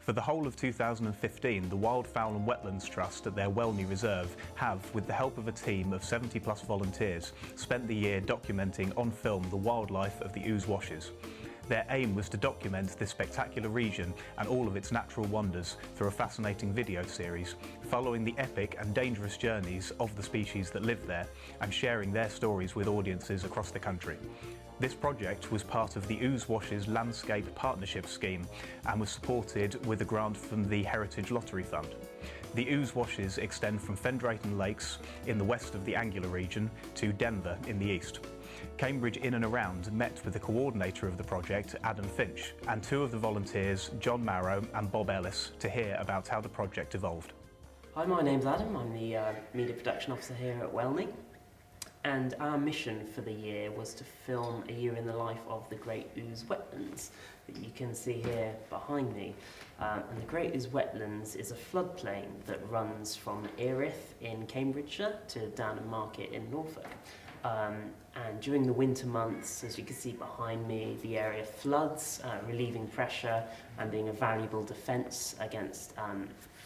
For the whole of 2015, the Wildfowl and Wetland Trust at their Welney Reserve have, with the help of a team of 70 plus volunteers, spent the year documenting on film the wildlife of the Ouse Washes. Their aim was to document this spectacular region and all of its natural wonders through a fascinating video series, following the epic and dangerous journeys of the species that live there and sharing their stories with audiences across the country. This project was part of the Ouse Washes Landscape Partnership Scheme and was supported with a grant from the Heritage Lottery Fund. The Ouse Washes extend from Fen Drayton Lakes in the west of the Angular region to Denver in the east. Cambridge In and Around met with the coordinator of the project, Adam Finch, and two of the volunteers, John Marrow and Bob Ellis, to hear about how the project evolved. Hi, my name's Adam. I'm the Media Production Officer here at Welney. And our mission for the year was to film a year in the life of the Great Ouse Wetlands that you can see here behind me. And the Great Ouse Wetlands is a floodplain that runs from Erith in Cambridgeshire to Downham Market in Norfolk. And during the winter months, as you can see behind me, the area floods, relieving pressure and being a valuable defence against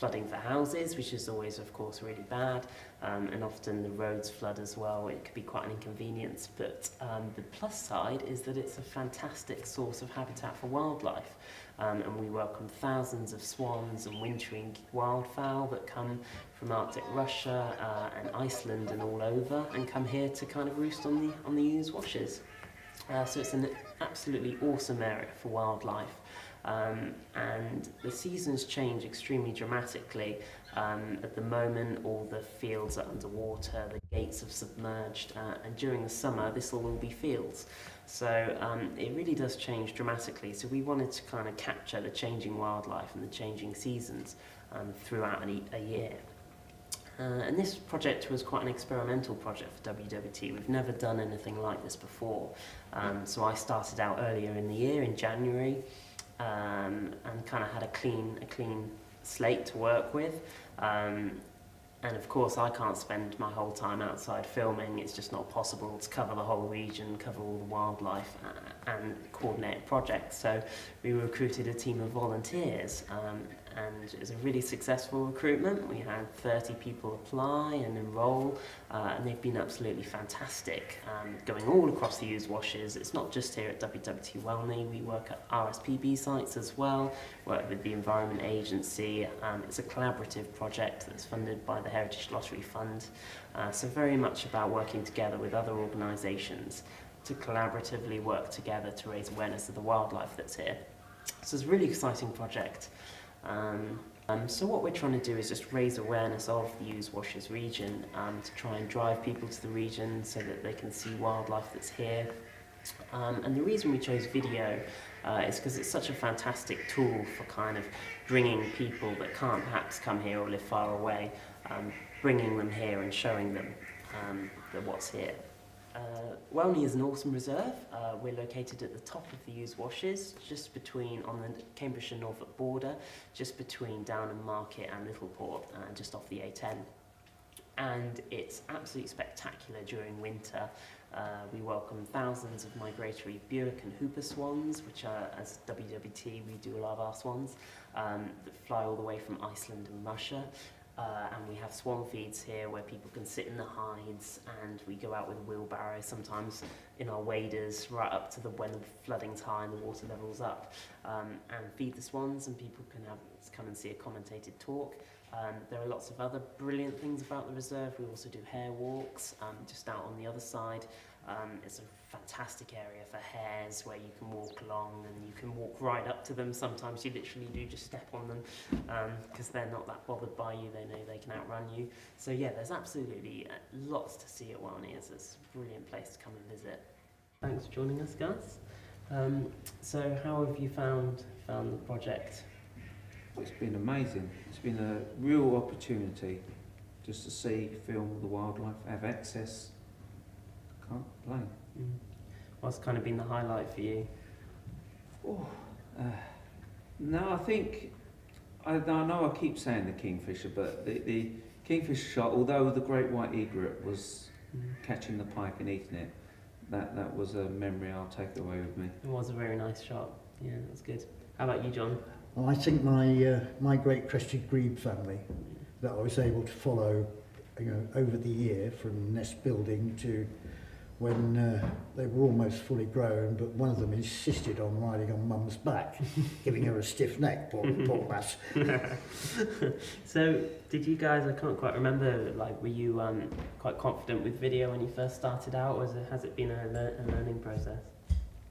flooding for houses, which is always, of course, really bad, and often the roads flood as well. It could be quite an inconvenience, but the plus side is that it's a fantastic source of habitat for wildlife, and we welcome thousands of swans and wintering wildfowl that come from Arctic Russia and Iceland and all over, and come here to kind of roost on the Ouse Washes. So it's an absolutely awesome area for wildlife. And the seasons change extremely dramatically. At the moment, all the fields are underwater, the gates have submerged, and during the summer this will all be fields. So it really does change dramatically. So we wanted to kind of capture the changing wildlife and the changing seasons throughout a year. And this project was quite an experimental project for WWT. We've never done anything like this before. So I started out earlier in the year, in January, and kind of had a clean slate to work with. And of course I can't spend my whole time outside filming. It's just not possible to cover the whole region, cover all the wildlife and coordinate a project. So we recruited a team of volunteers, and it was a really successful recruitment. We had 30 people apply and enrol, and they've been absolutely fantastic, going all across the Ouse Washes. It's not just here at WWT Welney. We work at RSPB sites as well, work with the Environment Agency. It's a collaborative project that's funded by the Heritage Lottery Fund, so very much about working together with other organisations to collaboratively work together to raise awareness of the wildlife that's here. So it's a really exciting project. So what we're trying to do is just raise awareness of the Ouse Washes region, to try and drive people to the region so that they can see wildlife that's here. And the reason we chose video is because it's such a fantastic tool for kind of bringing people that can't perhaps come here or live far away, bringing them here and showing them that what's here. Welney is an awesome reserve. We're located at the top of the Ouse Washes, just between, on the Cambridgeshire-Norfolk border, just between Downham Market and Littleport, just off the A10. And it's absolutely spectacular during winter. We welcome thousands of migratory Buick and Hooper swans, which are, as WWT, we do a lot of our swans, that fly all the way from Iceland and Russia. And we have swan feeds here where people can sit in the hides, and we go out with a wheelbarrow, sometimes in our waders, right up to when the flooding's high and the water level's up, and feed the swans, and people can come and see a commentated talk. There are lots of other brilliant things about the reserve. We also do hare walks, just out on the other side. It's a fantastic area for hares where you can walk along and you can walk right up to them. Sometimes you literally do just step on them because they're not that bothered by you. They know they can outrun you. So yeah, there's absolutely lots to see at Welney. It's a brilliant place to come and visit. Thanks for joining us, guys. So how have you found the project? It's been amazing. It's been a real opportunity just to see, film the wildlife, have access. Can't complain. What's kind of been the highlight for you? No, I think, I know I keep saying the kingfisher, but the kingfisher shot, although the great white egret was catching the pike and eating it, that was a memory I'll take away with me. It was a very nice shot. Yeah, that was good. How about you, John? I think my great crested grebe family that I was able to follow, over the year from nest building to when they were almost fully grown, but one of them insisted on riding on mum's back, giving her a stiff neck, poor lass. So, did you guys, I can't quite remember, were you quite confident with video when you first started out, or has it been a learning process?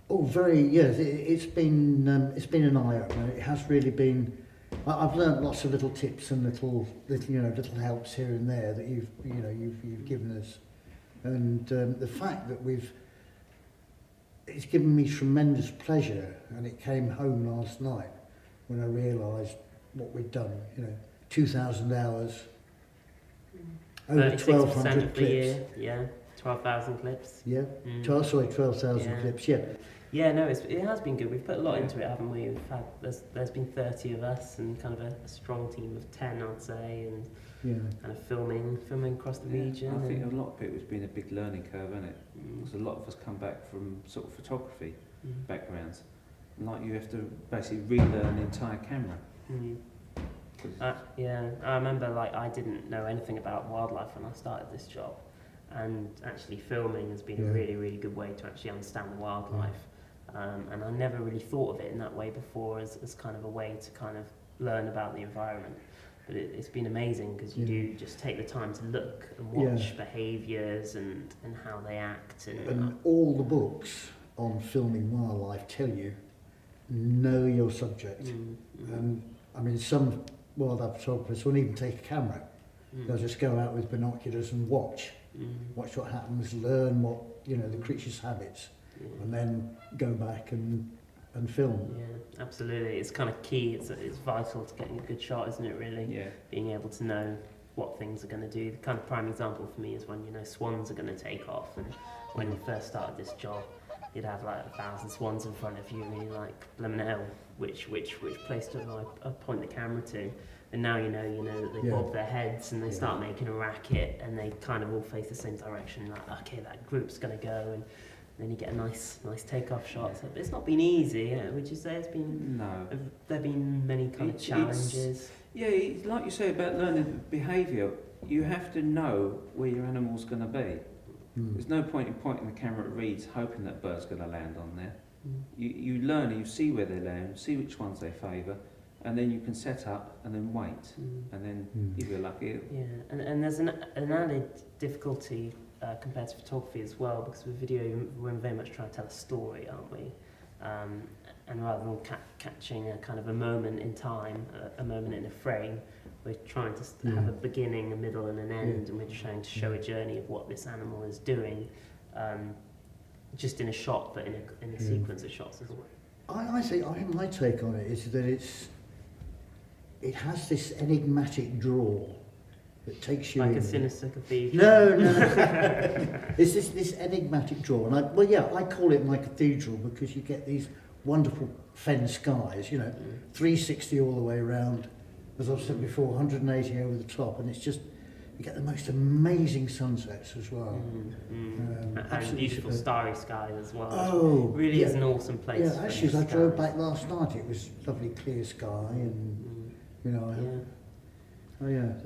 Oh, yes. It's been an eye opener. It has really been. I've learned lots of little tips and little helps here and there that you've given us, and the fact that it's given me tremendous pleasure. And it came home last night when I realised what we'd done. 2,000 hours, over 1,200 of clips. The year, yeah, 12,000 clips. Yeah, 12,000 Yeah. clips. Yeah. Yeah, no, it has been good. We've put a lot into it, haven't we? There's been 30 of us and kind of a strong team of 10, I'd say, and kind of filming across the region. I think a lot of it has been a big learning curve, hasn't it? Because a lot of us come back from sort of photography backgrounds, and you have to basically relearn the entire camera. I remember I didn't know anything about wildlife when I started this job, and actually filming has been a really, really good way to actually understand the wildlife. And I never really thought of it in that way before, as kind of a way to kind of learn about the environment. But it's been amazing because you do just take the time to look and watch behaviours and how they act. And all the books on filming wildlife tell you, know your subject. And I mean, some wildlife photographers won't even take a camera. They'll just go out with binoculars and watch what happens, learn what the creature's habits. And then go back and film. Yeah, absolutely. It's kind of key. It's vital to getting a good shot, isn't it? Really. Yeah. Being able to know what things are going to do. The kind of prime example for me is when swans are going to take off, and when you first started this job, you'd have 1,000 swans in front of you, and you're like, blimmin' hell, which place do I point the camera to? And now you know that they bob their heads and they start making a racket, and they kind of all face the same direction. Like, okay, that group's going to go, and then you get a nice takeoff shot. So it's not been easy. Would you say it's been? No. Have there been many kind of challenges? Like you say about learning behaviour, you have to know where your animal's going to be. There's no point in pointing the camera at reeds hoping that bird's going to land on there. You learn, you see where they land, see which ones they favour, and then you can set up and then wait, and then if you're lucky. Yeah, and there's an added difficulty compared to photography as well, because with video we're very much trying to tell a story, aren't we? And rather than catching a kind of a moment in time, a moment in a frame, we're trying to have a beginning, a middle and an end, and we're trying to show a journey of what this animal is doing, just in a shot, but in a sequence of shots as well. I think my take on it is that it has this enigmatic draw that takes you like in. A sinister cathedral. No. It's this enigmatic draw, and I call it my cathedral because you get these wonderful fen skies, 360 all the way around, as I've said before, 180 over the top, and it's just, you get the most amazing sunsets as well. And beautiful starry skies as well. Oh, it really is an awesome place. Yeah, actually, as I drove back last night, it was lovely clear sky, and the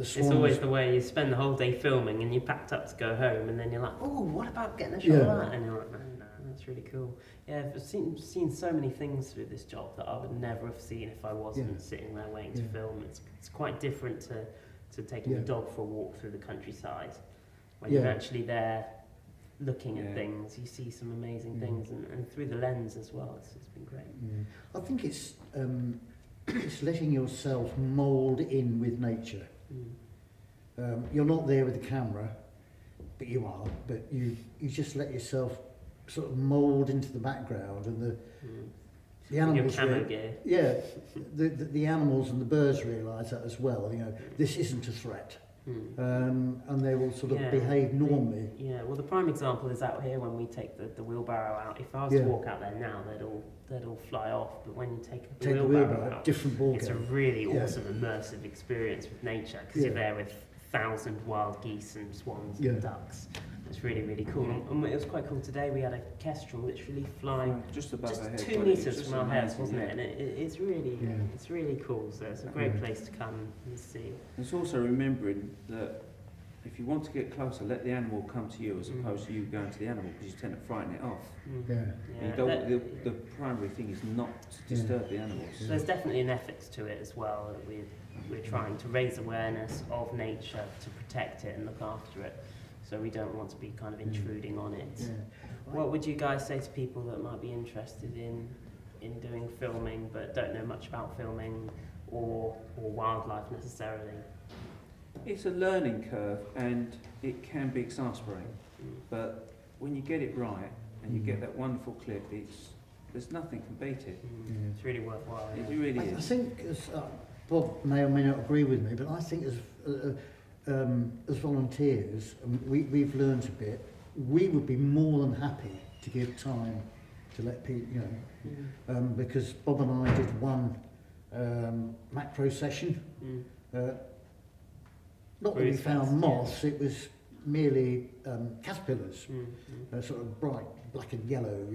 swans. It's always the way you spend the whole day filming, and you're packed up to go home, and then you're like, oh, what about getting a shot of that? And you're like, no, that's really cool. Yeah, I've seen so many things through this job that I would never have seen if I wasn't sitting there waiting to film. It's quite different to taking a dog for a walk through the countryside. When you're actually there looking at things, you see some amazing things, and through the lens as well. It's been great. I think it's letting yourself mould in with nature. You're not there with the camera, but you are. But you just let yourself sort of mould into the background, and the animals. Your camo gear. Yeah, the animals and the birds realise that as well. This isn't a threat. And they will sort of behave normally. Well, the prime example is out here when we take the wheelbarrow out. If I was to walk out there now, they'd all fly off. But when you take the wheelbarrow out, different ball it's game. a really awesome immersive experience with nature, because you're there with 1,000 wild geese and swans and ducks, It's really, really cool. And it was quite cool today. We had a kestrel literally flying just above just our head. 2 but it's meters just from our heads, amazing, wasn't yeah. it? And it's really, it's really cool. So it's a great place to come and see. It's also remembering that if you want to get closer, let the animal come to you as opposed to you going to the animal, because you tend to frighten it off. Yeah. You don't, the primary thing is not to disturb the animals. So there's definitely an ethics to it as well. That we're trying to raise awareness of nature, to protect it and look after it. So we don't want to be kind of intruding on it. Yeah. What would you guys say to people that might be interested in doing filming but don't know much about filming or wildlife necessarily? It's a learning curve, and it can be exasperating. But when you get it right and you get that wonderful clip, there's nothing can beat it. It's really worthwhile. It really I is. think, as Bob may or may not agree with me, but I think as volunteers, we've learned a bit. We would be more than happy to give time to let people, because Bob and I did one macro session. Not that we found moths, it was merely caterpillars, sort of bright black and yellow,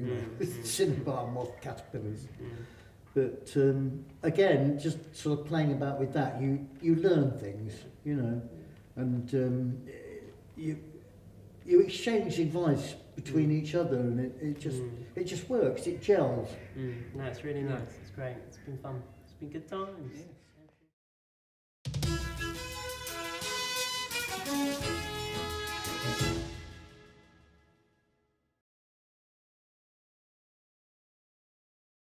cinnabar moth caterpillars. But again, just sort of playing about with that, you learn things, and you exchange advice between each other, and it just works, it gels. No, it's really nice. It's great. It's been fun. It's been good times. Yeah.